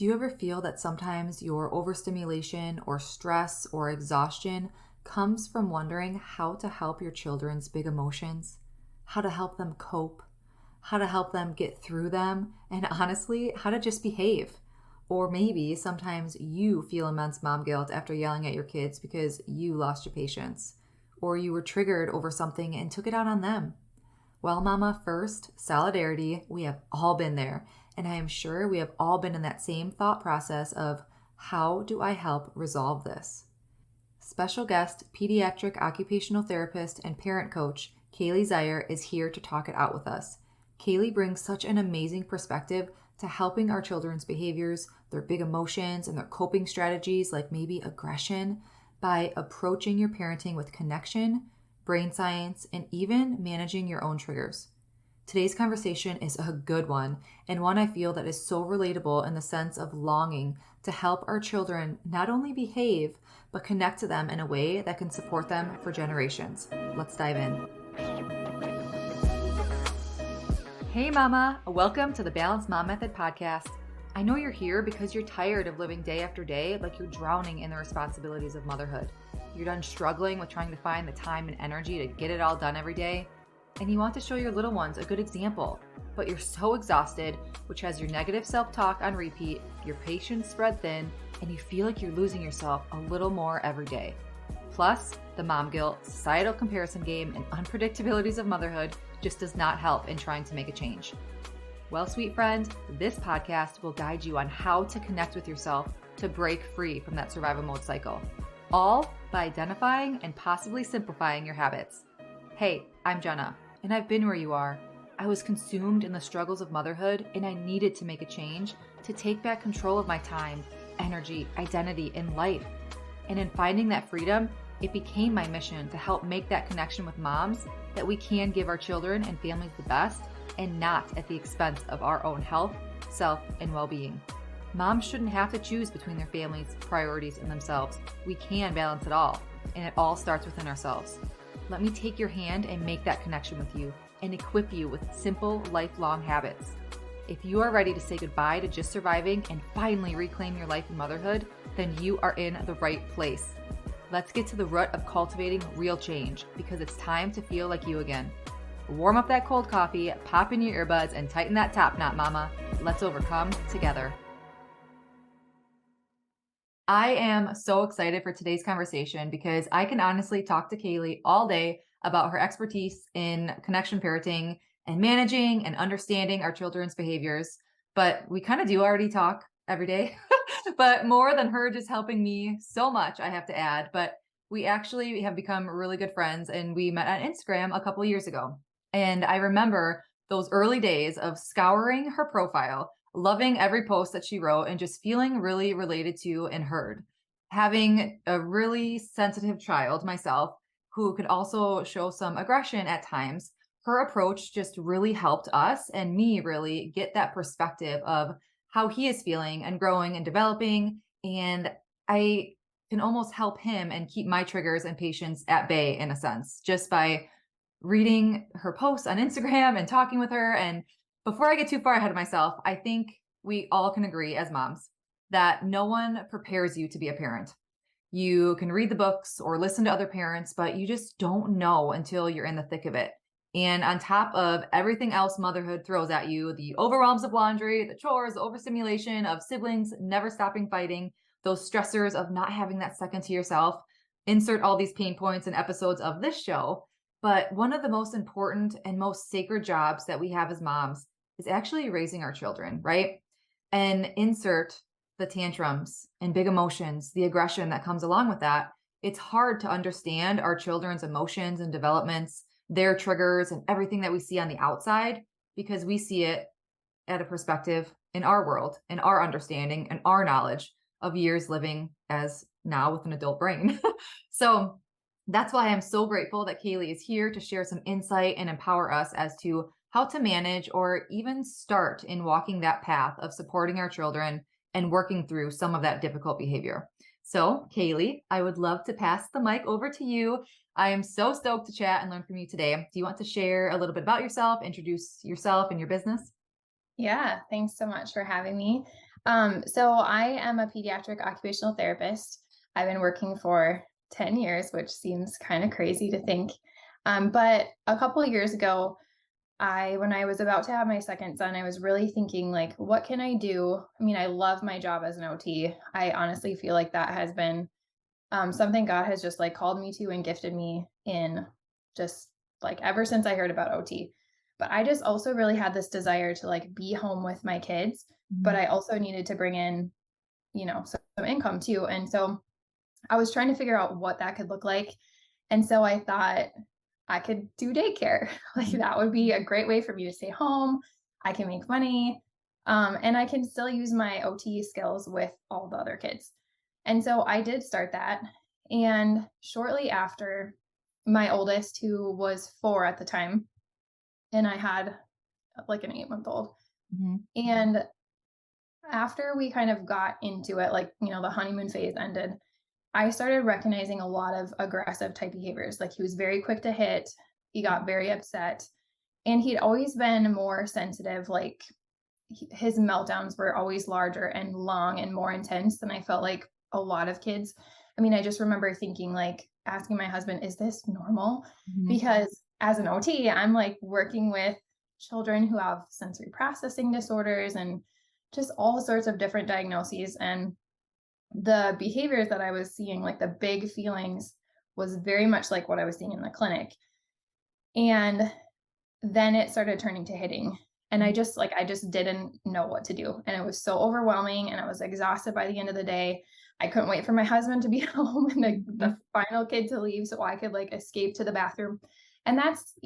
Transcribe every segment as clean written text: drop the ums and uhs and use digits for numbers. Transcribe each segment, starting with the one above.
Do you ever feel that sometimes your overstimulation or stress or exhaustion comes from wondering how to help your children's big emotions, how to help them cope, how to help them get through them, and honestly, how to just behave? Or maybe sometimes you feel immense mom guilt after yelling at your kids because you lost your patience, or you were triggered over something and took it out on them. Well, Mama, first, solidarity. We have all been there. And I am sure we have all been in that same thought process of how do I help resolve this? Special guest, pediatric occupational therapist and parent coach, Kaili Zeiher is here to talk it out with us. Kaili brings such an amazing perspective to helping our children's behaviors, their big emotions, and their coping strategies like maybe aggression by approaching your parenting with connection, brain science, and even managing your own triggers. Today's conversation is a good one, and one I feel that is so relatable in the sense of longing to help our children not only behave, but connect to them in a way that can support them for generations. Let's dive in. Hey Mama, welcome to the Balanced Mom Method podcast. I know you're here because you're tired of living day after day like you're drowning in the responsibilities of motherhood. You're done struggling with trying to find the time and energy to get it all done every day. And you want to show your little ones a good example, but you're so exhausted, which has your negative self-talk on repeat, your patience spread thin, and you feel like you're losing yourself a little more every day. Plus, the mom guilt, societal comparison game, and unpredictabilities of motherhood just does not help in trying to make a change. Well, sweet friend, this podcast will guide you on how to connect with yourself to break free from that survival mode cycle, all by identifying and possibly simplifying your habits. Hey, I'm Jenna, and I've been where you are. I was consumed in the struggles of motherhood, and I needed to make a change to take back control of my time, energy, identity, and life. And in finding that freedom, it became my mission to help make that connection with moms that we can give our children and families the best, and not at the expense of our own health, self, and well-being. Moms shouldn't have to choose between their families, priorities, and themselves. We can balance it all, and it all starts within ourselves. Let me take your hand and make that connection with you and equip you with simple, lifelong habits. If you are ready to say goodbye to just surviving and finally reclaim your life in motherhood, then you are in the right place. Let's get to the root of cultivating real change because it's time to feel like you again. Warm up that cold coffee, pop in your earbuds, and tighten that top knot, Mama. Let's overcome together. I am so excited for today's conversation because I can honestly talk to Kaili all day about her expertise in connection parenting and managing and understanding our children's behaviors. But we kind of do already talk every day, but more than her just helping me so much, I have to add. But we actually have become really good friends, and we met on Instagram a couple years ago. And I remember those early days of scouring her profile, loving every post that she wrote, and just feeling really related to and heard. Having a really sensitive child myself, who could also show some aggression at times, her approach just really helped us and me really get that perspective of how he is feeling and growing and developing. And I can almost help him and keep my triggers and patience at bay in a sense, just by reading her posts on Instagram and talking with her. And before I get too far ahead of myself, I think we all can agree as moms that no one prepares you to be a parent. You can read the books or listen to other parents, but you just don't know until you're in the thick of it. And on top of everything else motherhood throws at you, the overwhelms of laundry, the chores, the overstimulation of siblings never stopping fighting, those stressors of not having that second to yourself, insert all these pain points and episodes of this show. But one of the most important and most sacred jobs that we have as moms is actually raising our children, right? And insert the tantrums and big emotions, the aggression that comes along with that. It's hard to understand our children's emotions and developments, their triggers, and everything that we see on the outside because we see it at a perspective in our world, in our understanding and our knowledge of years living as now with an adult brain. So that's why I'm so grateful that Kaili is here to share some insight and empower us as to how to manage or even start in walking that path of supporting our children and working through some of that difficult behavior. So, Kaili, I would love to pass the mic over to you. I am so stoked to chat and learn from you today. Do you want to share a little bit about yourself, introduce yourself and your business? Yeah, thanks so much for having me. So I am a pediatric occupational therapist. I've been working for 10 years, which seems kind of crazy to think. But a couple of years ago, when I was about to have my second son, I was really thinking, like, what can I do? I mean, I love my job as an OT. I honestly feel like that has been something God has just like called me to and gifted me in, just like ever since I heard about OT. But I just also really had this desire to like be home with my kids, but Mhm. I also needed to bring in, some income too. And so I was trying to figure out what that could look like. And so I thought I could do daycare. Like Mhm. that would be a great way for me to stay home. I can make money. And I can still use my OT skills with all the other kids. And so I did start that. And shortly after, my oldest, who was 4 at the time, and I had like an 8-month-old. Mhm. And after we kind of got into it, like, the honeymoon phase ended, I started recognizing a lot of aggressive type behaviors. Like he was very quick to hit, he got very upset, and he'd always been more sensitive. Like his meltdowns were always larger and long and more intense than I felt like a lot of kids. I mean, I just remember thinking, like, asking my husband, is this normal? Mhm. Because as an OT, I'm like working with children who have sensory processing disorders and just all sorts of different diagnoses. And the behaviors that I was seeing, like the big feelings, was very much like what I was seeing in the clinic. And then it started turning to hitting. And Mhm. I just didn't know what to do. And it was so overwhelming. And I was exhausted by the end of the day. I couldn't wait for my husband to be home and the Mhm. final kid to leave so I could like escape to the bathroom. And that's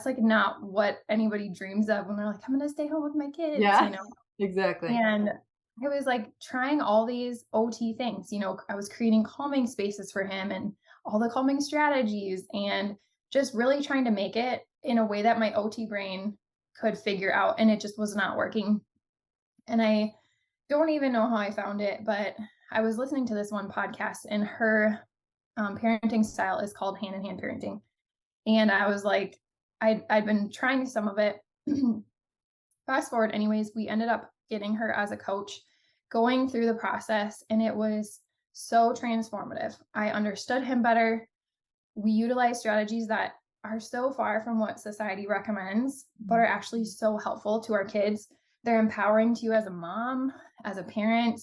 like not what anybody dreams of when they're like, I'm going to stay home with my kids, Yeah, exactly. and I was like trying all these OT things. I was creating calming spaces for him and all the calming strategies and just really trying to make it in a way that my OT brain could figure out. And it just was not working. And I don't even know how I found it, but I was listening to this one podcast, and her parenting style is called hand in hand parenting. And I was like, I'd been trying some of it. Fast forward, anyways, we ended up getting her as a coach, going through the process, and it was so transformative. I understood him better. We utilized strategies that are so far from what society recommends, but Mhm. are actually so helpful to our kids. They're empowering to you as a mom, as a parent.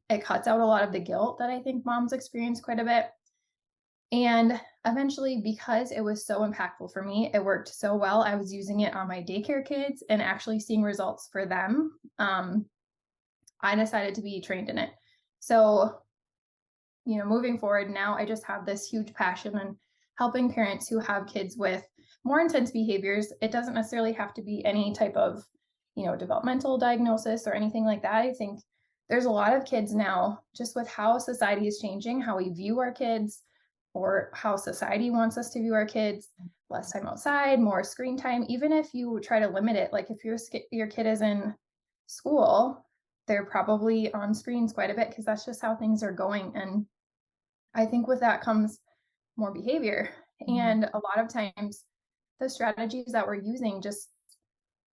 It cuts out a lot of the guilt that I think moms experience quite a bit. And eventually, because it was so impactful for me, it worked so well. I was using it on my daycare kids and actually seeing results for them. I decided to be trained in it. So, moving forward, now I just have this huge passion in helping parents who have kids with more intense behaviors. It doesn't necessarily have to be any type of, developmental diagnosis or anything like that. I think there's a lot of kids now, just with how society is changing, how we view our kids, or how society wants us to view our kids. Less time outside, more screen time. Even if you try to limit it, like if your kid is in school, they're probably on screens quite a bit because that's just how things are going. And I think with that comes more behavior. Mhm. And a lot of times, the strategies that we're using just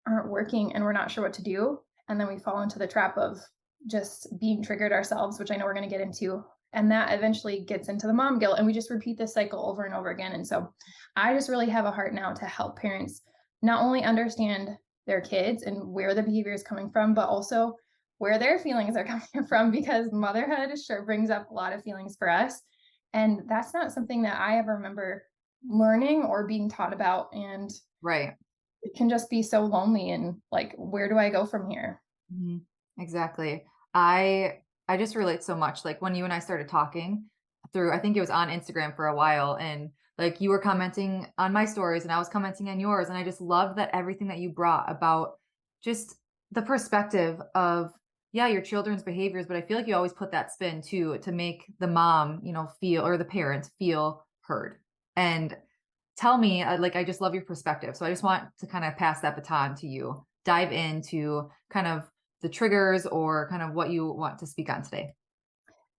aren't working and we're not sure what to do. And then we fall into the trap of just being triggered ourselves, which I know we're going to get into. And that eventually gets into the mom guilt. And we just repeat this cycle over and over again. And so I just really have a heart now to help parents not only understand their kids and where the behavior is coming from, but also where their feelings are coming from, because motherhood sure brings up a lot of feelings for us. And that's not something that I ever remember learning or being taught about. And Right. it can just be so lonely, and like, where do I go from here? Mhm. Exactly. I just relate so much. Like when you and I started talking through, I think it was on Instagram for a while, and like you were commenting on my stories and I was commenting on yours, and I just love that everything that you brought about just the perspective of, yeah, your children's behaviors, but I feel like you always put that spin too to make the mom, feel, or the parent feel heard. And tell me, like, I just love your perspective. So I just want to kind of pass that baton to you. Dive into kind of the triggers or kind of what you want to speak on today.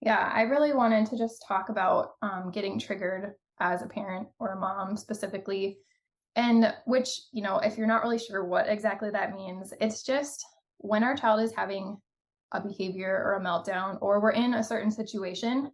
Yeah, I really wanted to just talk about getting triggered as a parent or a mom specifically, and which, if you're not really sure what exactly that means, it's just when our child is having a behavior or a meltdown, or we're in a certain situation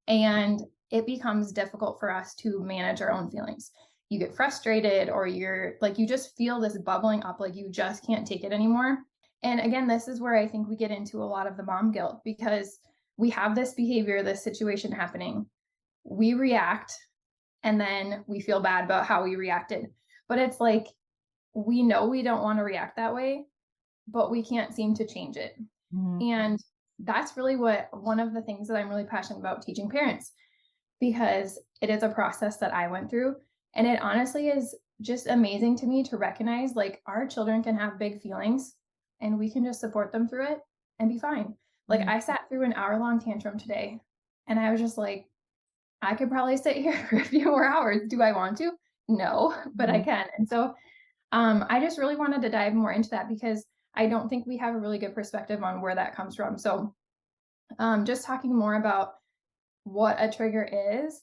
and it becomes difficult for us to manage our own feelings. You get frustrated, or you're like, you just feel this bubbling up, like you just can't take it anymore. And again, this is where I think we get into a lot of the mom guilt, because we have this behavior, this situation happening. We react, and then we feel bad about how we reacted. But it's like, we know we don't want to react that way, but we can't seem to change it. Mhm. And that's really what one of the things that I'm really passionate about teaching parents, because it is a process that I went through. And it honestly is just amazing to me to recognize, like, our children can have big feelings and we can just support them through it and be fine. Like, Mhm. I sat through an hour-long tantrum today and I was just like, I could probably sit here for a few more hours. Do I want to? No, but I Mhm. can. And so I just really wanted to dive more into that, because I don't think we have a really good perspective on where that comes from. So just talking more about what a trigger is.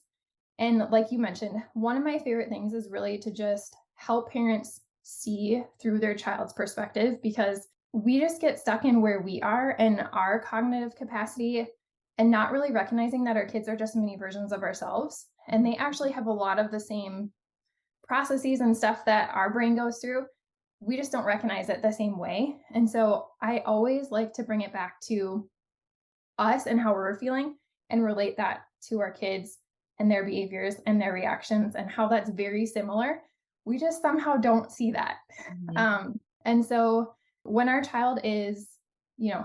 And like you mentioned, one of my favorite things is really to just help parents see through their child's perspective, because we just get stuck in where we are and our cognitive capacity, and not really recognizing that our kids are just mini versions of ourselves. And they actually have a lot of the same processes and stuff that our brain goes through. We just don't recognize it the same way. And so I always like to bring it back to us and how we're feeling, and relate that to our kids and their behaviors and their reactions, and how that's very similar. We just somehow don't see that. Mhm. And so when our child is,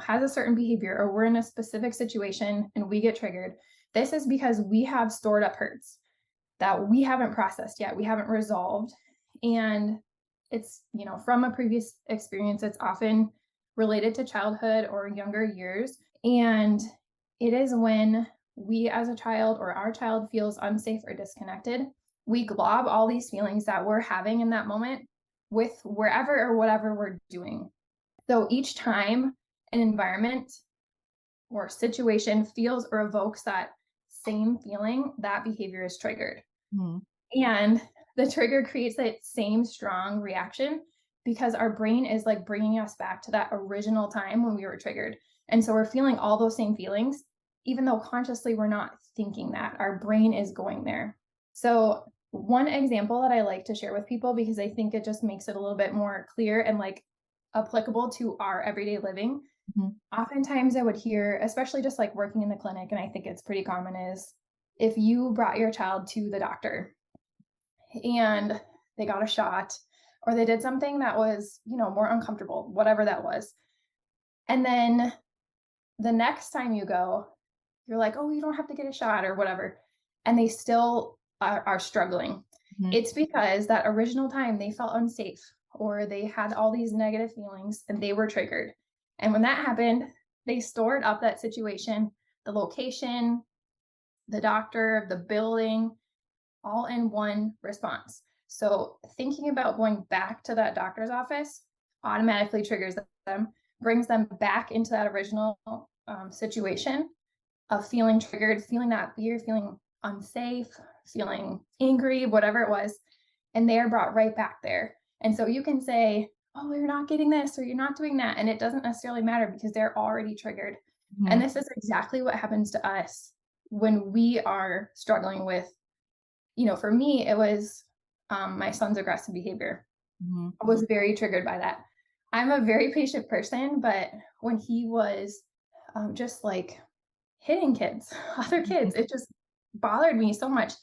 has a certain behavior, or we're in a specific situation and we get triggered, this is because we have stored up hurts that we haven't processed yet, we haven't resolved. And it's, from a previous experience, it's often related to childhood or younger years. And it is when we as a child, or our child, feels unsafe or disconnected, we glob all these feelings that we're having in that moment with wherever or whatever we're doing. So each time an environment or situation feels or evokes that same feeling, that behavior is triggered. Mhm. And the trigger creates that same strong reaction, because our brain is like bringing us back to that original time when we were triggered. And so we're feeling all those same feelings, even though consciously we're not thinking that. Our brain is going there. So, one example that I like to share with people, because I think it just makes it a little bit more clear and like applicable to our everyday living. Mhm. Oftentimes I would hear, especially just like working in the clinic, and I think it's pretty common, is if you brought your child to the doctor and they got a shot, or they did something that was, more uncomfortable, whatever that was. And then the next time you go, you're like, oh, you don't have to get a shot or whatever. And they still are struggling. Mhm. It's because that original time they felt unsafe, or they had all these negative feelings and they were triggered. And when that happened, they stored up that situation, the location, the doctor, the building, all in one response. So thinking about going back to that doctor's office automatically triggers them, brings them back into that original situation of feeling triggered, feeling that fear, feeling unsafe, feeling angry, whatever it was. And they are brought right back there. And so you can say, oh, you're not getting this, or you're not doing that. And it doesn't necessarily matter, because they're already triggered. And Mhm. this is exactly what happens to us when we are struggling with, for me, it was my son's aggressive behavior. Mhm. I was very triggered by that. I'm a very patient person, but when he was just like hitting kids, other Mhm. kids, it just bothered me so much.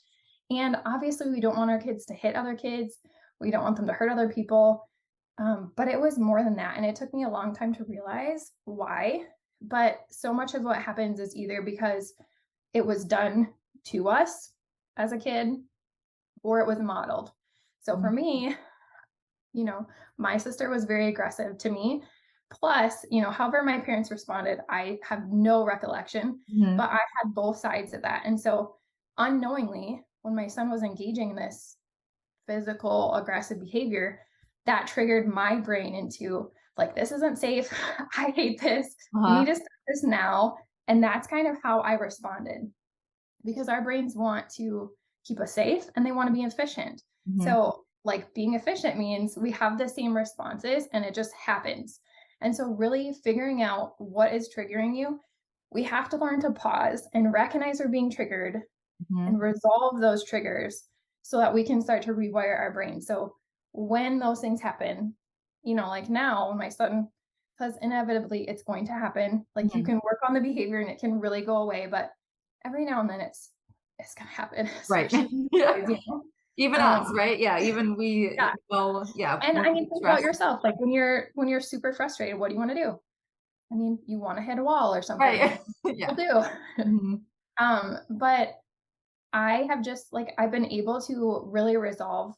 And obviously, we don't want our kids to hit other kids. We don't want them to hurt other people. But it was more than that. And it took me a long time to realize why. But so much of what happens is either because it was done to us as a kid, or it was modeled. So for Mhm. me, you know, my sister was very aggressive to me. Plus, however my parents responded, I have no recollection, Mhm. but I had both sides of that. And so unknowingly, when my son was engaging in this physical aggressive behavior, that triggered my brain into like, this isn't safe. I hate this. We Uh-huh. need to stop this now. And that's kind of how I responded, because our brains want to keep us safe and they want to be efficient. Mhm. So, like, being efficient means we have the same responses and it just happens. And so really figuring out what is triggering you, we have to learn to pause and recognize we're being triggered Mhm. and resolve those triggers so that we can start to rewire our brain. So when those things happen, like now, my son, because inevitably it's going to happen, like you Mhm. can work on the behavior and it can really go away, but every now and then it's gonna happen, Right. especially Yeah. with kids. Even us, right? Yeah, even we Yeah. well, yeah, And when I we mean, get think about stressed. yourself, like when you're super frustrated, what do you want to do? I mean, you want to hit a wall or something. Right. Like Yeah. people do. Mhm. But I have just like I've been able to really resolve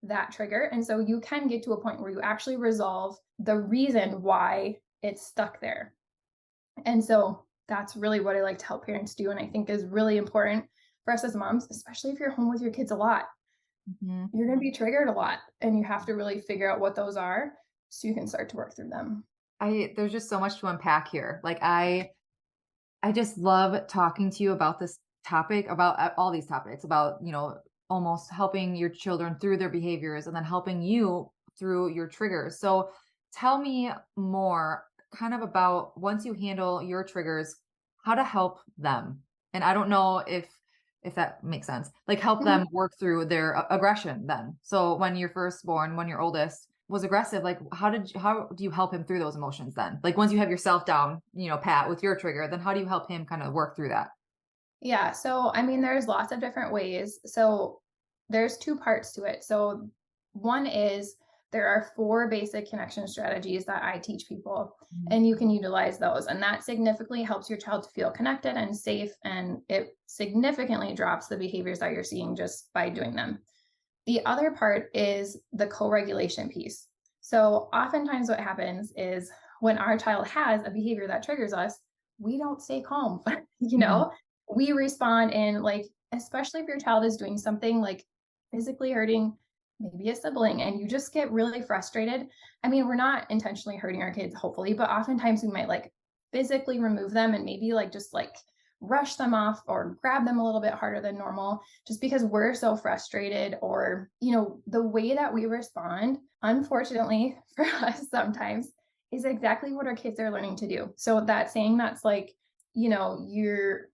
that trigger. And so you can get to a point where you actually resolve the reason why it's stuck there. And so that's really what I like to help parents do. And I think is really important for us as moms, especially if you're home with your kids a lot. Mhm. You're going to be triggered a lot and you have to really figure out what those are so you can start to work through them. There's just so much to unpack here. Like I just love talking to you about this topic, about all these topics, about, almost helping your children through their behaviors and then helping you through your triggers. So tell me more kind of about once you handle your triggers, how to help them. And I don't know if that makes sense. Like help Mhm. them work through their aggression then. So when you're first born, when your oldest was aggressive, like how do you help him through those emotions then? Like once you have yourself down, pat with your trigger, then how do you help him kind of work through that? Yeah. So, I mean, there's lots of different ways. So, there's two parts to it. So, one is there are four basic connection strategies that I teach people, Mhm. and you can utilize those. And that significantly helps your child to feel connected and safe. And it significantly drops the behaviors that you're seeing just by doing them. The other part is the co regulation piece. So, oftentimes, what happens is when our child has a behavior that triggers us, we don't stay calm. you Mhm. know, we respond in like, especially if your child is doing something like physically hurting maybe a sibling and you just get really frustrated. I mean, we're not intentionally hurting our kids, hopefully, but oftentimes we might like physically remove them and maybe like just like rush them off or grab them a little bit harder than normal just because we're so frustrated or the way that we respond unfortunately for us sometimes is exactly what our kids are learning to do. So that saying that's like you're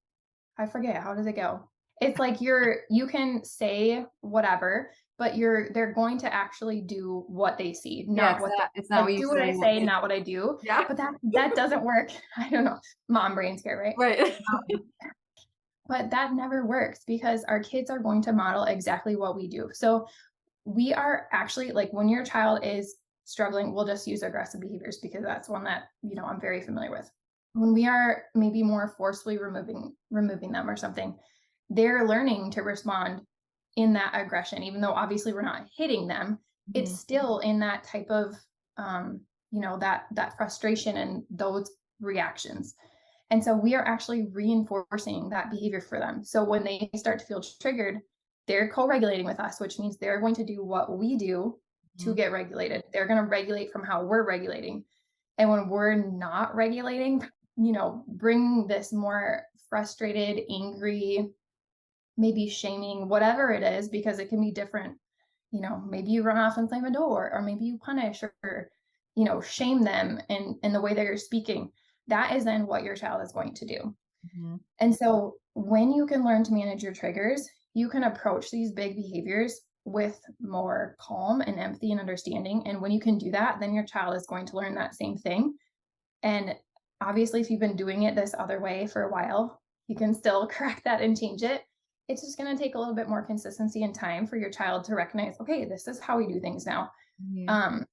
I forget, how does it go? It's like you can say whatever, but they're going to actually do what they see, Yeah, not what they it's not like what you do what I say, what say, they not what I do. yeah. But that doesn't work. I don't know. Mom brains here, right? Right. Um, but that never works because our kids are going to model exactly what we do. So we are actually like when your child is struggling, we'll just use aggressive behaviors because that's one that, I'm very familiar with. When we are maybe more forcefully removing them or something, they're learning to respond in that aggression, even though obviously we're not hitting them, it's Mhm. still in that type of that frustration and those reactions. And so we are actually reinforcing that behavior for them. So when they start to feel triggered, they're co-regulating with us, which means they're going to do what we do to Mhm. get regulated. They're going to regulate from how we're regulating. And when we're not regulating, bring this more frustrated, angry, maybe shaming, whatever it is, because it can be different. Maybe you run off and slam a door, or maybe you punish or, shame them in the way that you're speaking. That is then what your child is going to do. Mhm. And so when you can learn to manage your triggers, you can approach these big behaviors with more calm and empathy and understanding. And when you can do that, then your child is going to learn that same thing. And obviously, if you've been doing it this other way for a while, you can still correct that and change it. It's just going to take a little bit more consistency and time for your child to recognize, okay, this is how we do things now. Mhm. Um,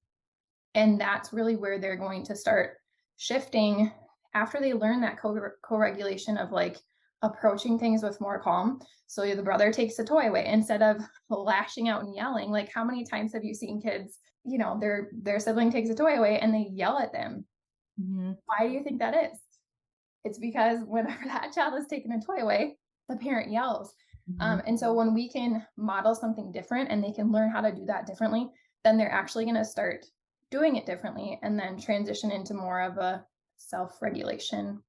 and that's really where they're going to start shifting after they learn that co-regulation of like approaching things with more calm. So the brother takes the toy away instead of lashing out and yelling. Like how many times have you seen kids, their sibling takes a toy away and they yell at them? Mhm. Why do you think that is? It's because whenever that child is taking a toy away, the parent yells. Mhm. And so when we can model something different and they can learn how to do that differently, then they're actually going to start doing it differently and then transition into more of a self regulation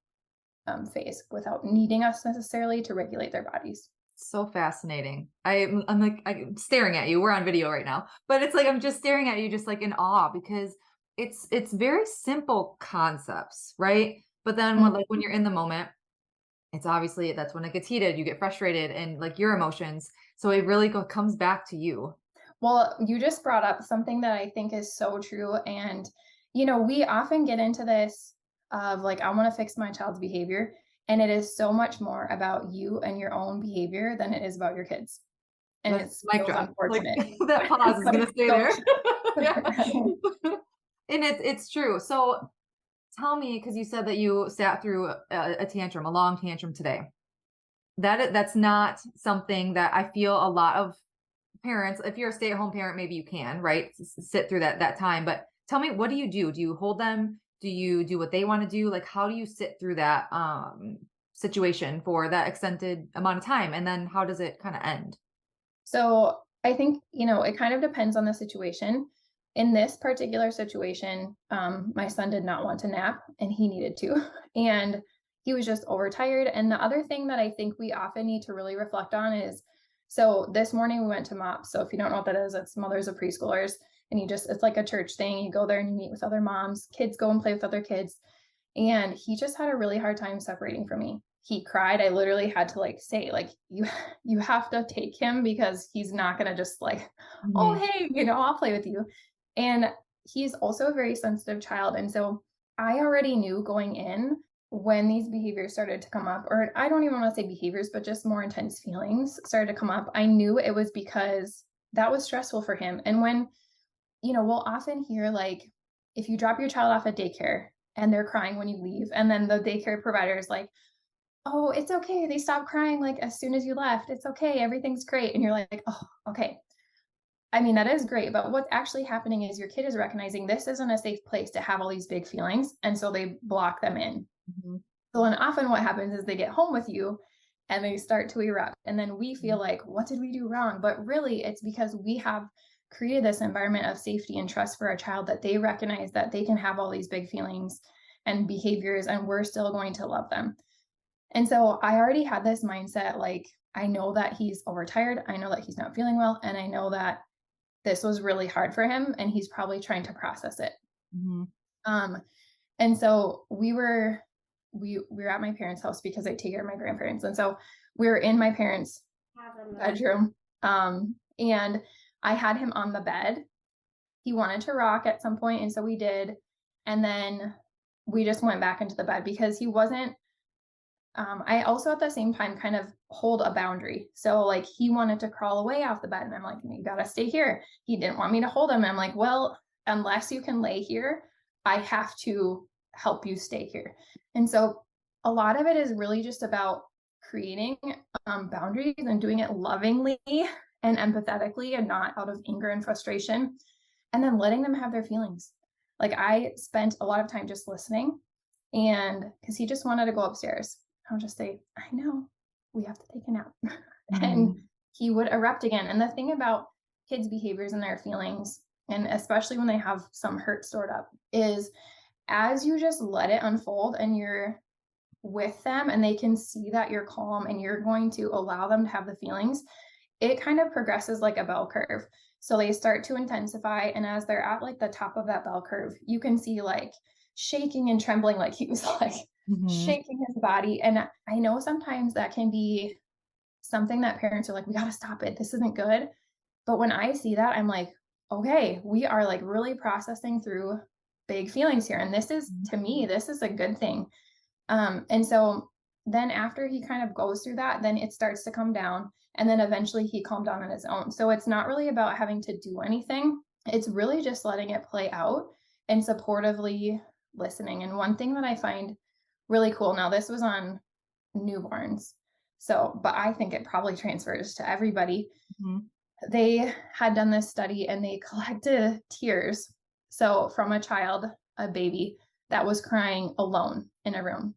phase without needing us necessarily to regulate their bodies. So fascinating. I'm staring at you. We're on video right now, but it's like I'm just staring at you, just like in awe because it's very simple concepts, right? But then when, like, when Mhm. you're in the moment, it's obviously that's when it gets heated, you get frustrated and, like, your emotions. So it really comes back to you. Well, you just brought up something that I think is so true. And, you know, we often get into this of like, I want to fix my child's behavior. And it is so much more about you and your own behavior than it is about your kids. And Let's it mic feels drop. Like, unfortunate. that pause is But gonna it's stay so there. Yeah. true. And it's true. So tell me, because you said that you sat through a tantrum, a long tantrum today. That's not something that I feel a lot of parents, if you're a stay-at-home parent, maybe you can, right? Sit through that time. But tell me, what do you do? Do you hold them? Do you do what they want to do? Like, how do you sit through that situation for that extended amount of time? And then how does it kind of end? So I think, you know, it kind of depends on the situation. In this particular situation, my son did not want to nap and he needed to. And he was just overtired. And the other thing that I think we often need to really reflect on is so this morning we went to MOPS. So if you don't know what that is, it's Mothers of Preschoolers. And it's like a church thing. You go there and you meet with other moms, kids go and play with other kids. And he just had a really hard time separating from me. He cried. I literally had to like say, like, you have to take him because he's not gonna just like, oh Mhm. hey, you know, I'll play with you. And he's also a very sensitive child. And so I already knew going in when these behaviors started to come up, or I don't even want to say behaviors, but just more intense feelings started to come up. I knew it was because that was stressful for him. And when, you know, we'll often hear like, if you drop your child off at daycare and they're crying when you leave, and then the daycare provider is like, oh, it's okay. They stopped crying like as soon as you left. It's okay. Everything's great. And you're like, oh, okay. I mean, that is great. But what's actually happening is your kid is recognizing this isn't a safe place to have all these big feelings. And so they block them in. Mhm. So, and often what happens is they get home with you and they start to erupt. And then we feel Mhm. like, what did we do wrong? But really, it's because we have created this environment of safety and trust for our child that they recognize that they can have all these big feelings and behaviors, and we're still going to love them. And so I already had this mindset like, I know that he's overtired. I know that he's not feeling well. And I know that this was really hard for him and he's probably trying to process it. Mhm. Um, and so we were at my parents' house because I take care of my grandparents. And so we were in my parents' bedroom. And I had him on the bed. He wanted to rock at some point, and so we did. And then we just went back into the bed because he wasn't I also at the same time kind of hold a boundary. So like he wanted to crawl away off the bed and I'm like, you gotta stay here. He didn't want me to hold him. I'm like, well, unless you can lay here, I have to help you stay here. And so a lot of it is really just about creating boundaries and doing it lovingly and empathetically and not out of anger and frustration. And then letting them have their feelings. Like I spent a lot of time just listening and because he just wanted to go upstairs. I'll just say, I know, we have to take a nap. And Mhm. he would erupt again. And the thing about kids' behaviors and their feelings, and especially when they have some hurt stored up, is as you just let it unfold and you're with them and they can see that you're calm and you're going to allow them to have the feelings, it kind of progresses like a bell curve. So they start to intensify. And as they're at like the top of that bell curve, you can see like shaking and trembling, like he was like Mhm. shaking his body. And I know sometimes that can be something that parents are like, we got to stop it. This isn't good. But when I see that, I'm like, okay, we are like really processing through big feelings here. And this is, Mhm. to me, this is a good thing. And so then after he kind of goes through that, then it starts to come down. And then eventually he calmed down on his own. So it's not really about having to do anything. It's really just letting it play out and supportively listening. And one thing that I find really cool now, this was on newborns. So, but I think it probably transfers to everybody. Mhm. They had done this study and they collected tears. So, from a child, a baby that was crying alone in a room,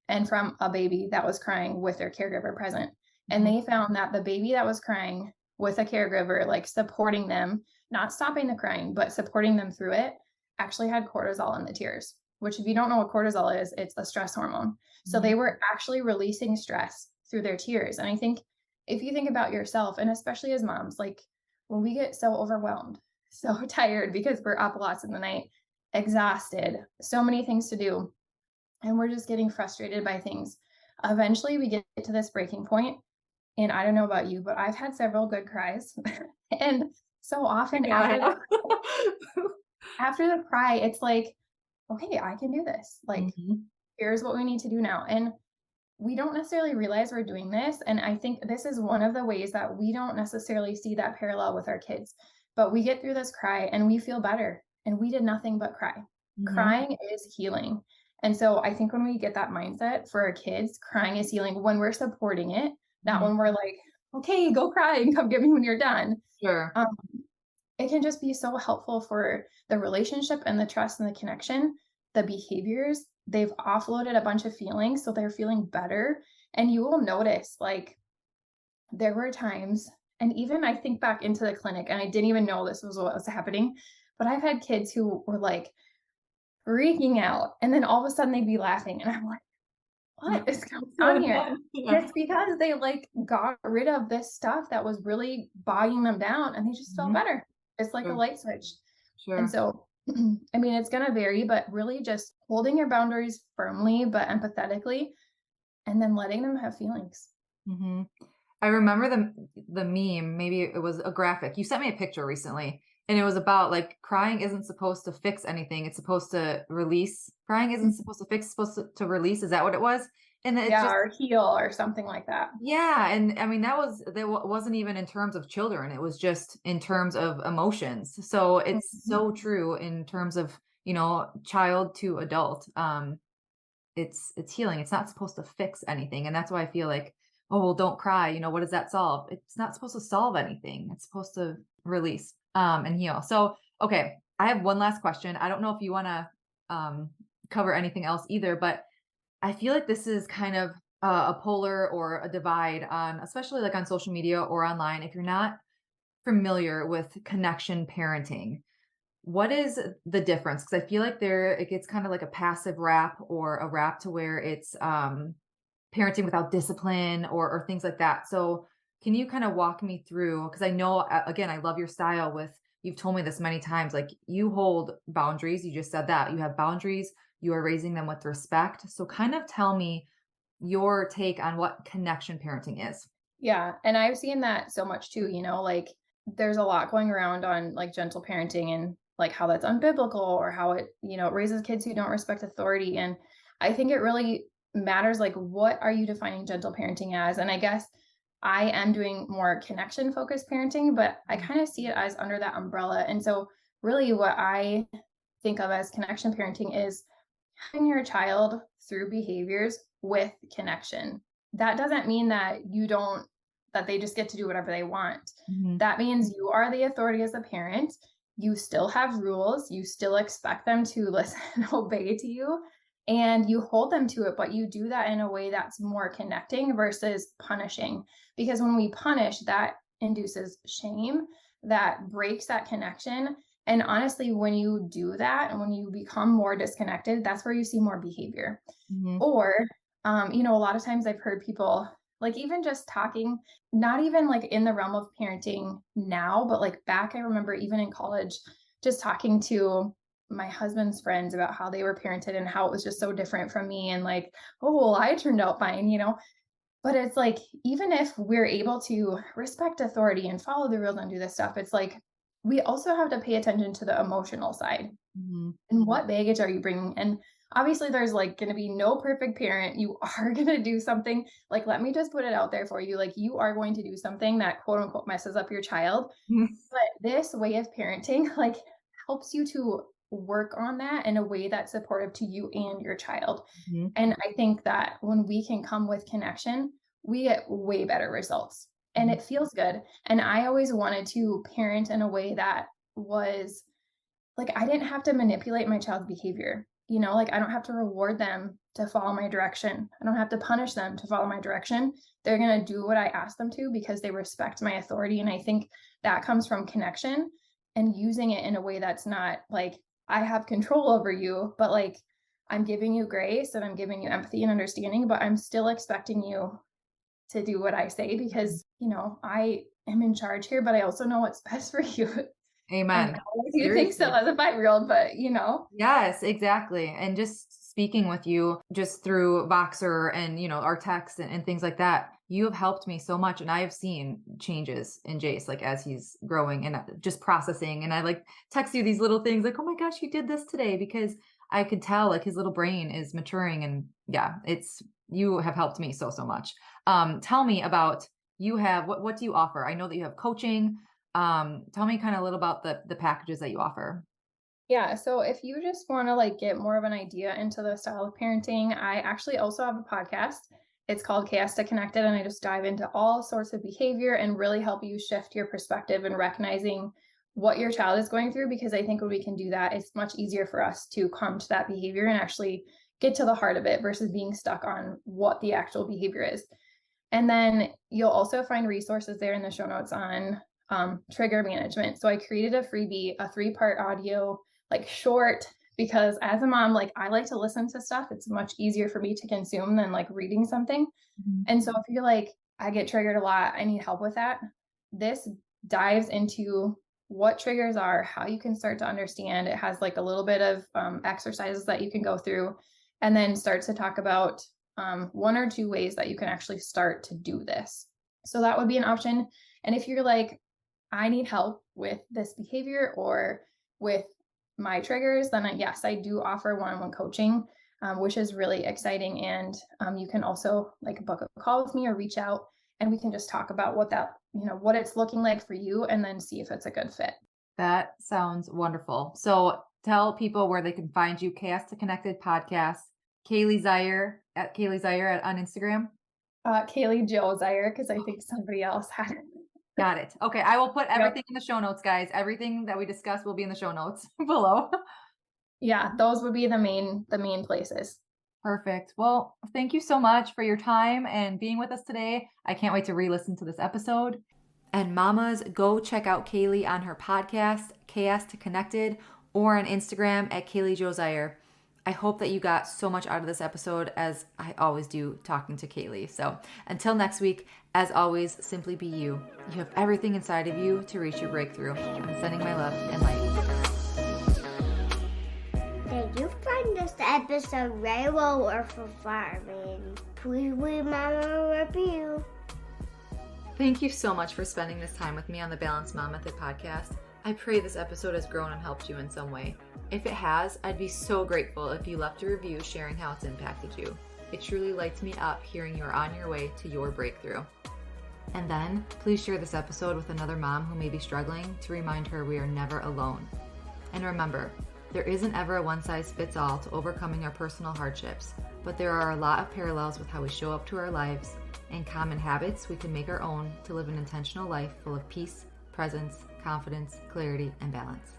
and from a baby that was crying with their caregiver present. And Mhm. they found that the baby that was crying with a caregiver, like supporting them, not stopping the crying, but supporting them through it, actually had cortisol in the tears, which, if you don't know what cortisol is, it's a stress hormone. So, Mhm. they were actually releasing stress through their tears. And I think if you think about yourself, and especially as moms, like when we get so overwhelmed, so tired because we're up lots in the night, exhausted, so many things to do, and we're just getting frustrated by things. Eventually, we get to this breaking point, and I don't know about you, but I've had several good cries. And so often Yeah, I have. after the cry, it's like, okay, I can do this. Like, Mhm. here's what we need to do now. And we don't necessarily realize we're doing this. And I think this is one of the ways that we don't necessarily see that parallel with our kids. But we get through this cry and we feel better. And we did nothing but cry. Mhm. Crying is healing. And so I think when we get that mindset for our kids, crying is healing when we're supporting it, not Mhm. when we're like, okay, go cry and come get me when you're done. Sure. Um, it can just be so helpful for the relationship and the trust and the connection, the behaviors. They've offloaded a bunch of feelings, so they're feeling better. And you will notice, like, there were times, and even I think back into the clinic, and I didn't even know this was what was happening, but I've had kids who were like freaking out, and then all of a sudden they'd be laughing. And I'm like, what is going What's on going here? on? And Yeah. it's because they like got rid of this stuff that was really bogging them down and they just felt Mhm. better. It's like a Sure. light switch. And Sure. so, I mean, it's going to vary, but really just holding your boundaries firmly, but empathetically, and then letting them have feelings. Mhm. I remember the meme, maybe it was a graphic. You sent me a picture recently, and it was about, like, crying isn't supposed to fix anything, it's supposed to release. Crying isn't Mhm. supposed to fix, it's supposed to release, is that what it was? And it's Yeah, just or heal or something like that. yeah, and I mean, that was that wasn't even in terms of children, it was just in terms of emotions. So it's Mhm. so true in terms of, child to adult. It's healing. It's not supposed to fix anything, and that's why I feel like, "Oh, well, don't cry," what does that solve? It's not supposed to solve anything. It's supposed to release, and heal. So, okay, I have one last question. I don't know if you wanna, um, cover anything else either, but I feel like this is kind of a polar or a divide on especially, like, on social media or online. If you're not familiar with connection parenting, what is the difference? Because I feel like it gets kind of like a passive rap or a rap to where it's parenting without discipline or things like that. So can you kind of walk me through? Because I know again, I love your style with you've told me this many times, like you hold boundaries. You just said that. You have boundaries, you are raising them with respect. So kind of tell me your take on what connection parenting is. Yeah, and I've seen that so much too, like there's a lot going around on like gentle parenting and like how that's unbiblical or how it raises kids who don't respect authority. And I think it really matters like what are you defining gentle parenting as? And I guess I am doing more connection focused parenting, but I Mhm. kind of see it as under that umbrella. And so really what I think of as connection parenting is having your child through behaviors with connection. That doesn't mean that they just get to do whatever they want. Mhm. That means you are the authority as a parent. You still have rules. You still expect them to listen and obey to you, and you hold them to it, but you do that in a way that's more connecting versus punishing. Because when we punish, that induces shame, that breaks that connection, and honestly, when you do that and when you become more disconnected, that's where you see more behavior. Mhm. Or, a lot of times I've heard people like even just talking, not even like in the realm of parenting now, but like back, I remember even in college, just talking to my husband's friends about how they were parented and how it was just so different from me. And like, oh, well, I turned out fine. But it's like, even if we're able to respect authority and follow the rules and do this stuff, it's like we also have to pay attention to the emotional side. Mhm. And what baggage are you bringing? And obviously, there's like going to be no perfect parent. You are going to do something. Like, let me just put it out there for you. Like, you are going to do something that quote unquote messes up your child. But this way of parenting, like, helps you to work on that in a way that's supportive to you and your child. Mhm. And I think that when we can come with connection, we get way better results and Mhm. it feels good. And I always wanted to parent in a way that was like, I didn't have to manipulate my child's behavior. Like I don't have to reward them to follow my direction. I don't have to punish them to follow my direction. They're going to do what I ask them to because they respect my authority. And I think that comes from connection and using it in a way that's not like I have control over you, but like I'm giving you grace and I'm giving you empathy and understanding, but I'm still expecting you to do what I say because, I am in charge here, but I also know what's best for you. And Amen. I do think so Seriously. as a 5-year-old, but Yes, exactly. And just speaking with you just through Voxer and, our texts and things like that, you have helped me so much. And I have seen changes in Jace, like as he's growing and just processing. And I like text you these little things like, oh my gosh, you did this today, because I could tell like his little brain is maturing. And yeah, you have helped me so, so much. Tell me about, what do you offer? I know that you have coaching. Tell me kind of a little about the packages that you offer. Yeah, so if you just want to like get more of an idea into the style of parenting, I actually also have a podcast. It's called Chaos to Connected, and I just dive into all sorts of behavior and really help you shift your perspective and recognizing what your child is going through. Because I think when we can do that, it's much easier for us to come to that behavior and actually get to the heart of it versus being stuck on what the actual behavior is. And then you'll also find resources there in the show notes on trigger management. So I created a freebie, a 3-part audio, like short, because as a mom, like I like to listen to stuff. It's much easier for me to consume than like reading something. Mhm. And so if you're like, I get triggered a lot, I need help with that, this dives into what triggers are, how you can start to understand. It has like a little bit of exercises that you can go through, and then starts to talk about 1 or 2 ways that you can actually start to do this. So that would be an option. And if you're like, I need help with this behavior or with my triggers, then yes, I do offer one-on-one coaching, which is really exciting. And you can also like book a call with me or reach out, and we can just talk about what it's looking like for you, and then see if it's a good fit. That sounds wonderful. So tell people where they can find you. Chaos to Connected podcast. Kaili Zeiher at Kaili Zeiher on Instagram. Kaili Zeiher, because I think somebody else had it. Got it. Okay. I will put Yep. everything in the show notes, guys. Everything that we discussed will be in the show notes below. Yeah, those would be the main places. Perfect. Well, thank you so much for your time and being with us today. I can't wait to re-listen to this episode. And mamas, go check out Kaili on her podcast, Chaos to Connected, or on Instagram at Kaili Zeiher. I hope that you got so much out of this episode, as I always do talking to Kaili. So until next week, as always, simply be you. You have everything inside of you to reach your breakthrough. I'm sending my love and light. Did you find this episode relevant or for farming? Please leave Mama a review. Thank you so much for spending this time with me on the Balanced Mom Method podcast. I pray this episode has grown and helped you in some way. If it has, I'd be so grateful if you left a review sharing how it's impacted you. It truly lights me up hearing you're on your way to your breakthrough. And then, please share this episode with another mom who may be struggling, to remind her we are never alone. And remember, there isn't ever a one-size-fits-all to overcoming our personal hardships, but there are a lot of parallels with how we show up to our lives and common habits we can make our own to live an intentional life full of peace, presence, confidence, clarity, and balance.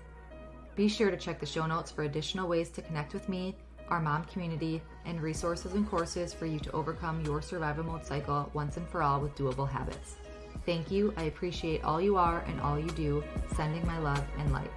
Be sure to check the show notes for additional ways to connect with me, our mom community, and resources and courses for you to overcome your survival mode cycle once and for all with doable habits. Thank you. I appreciate all you are and all you do. Sending my love and light.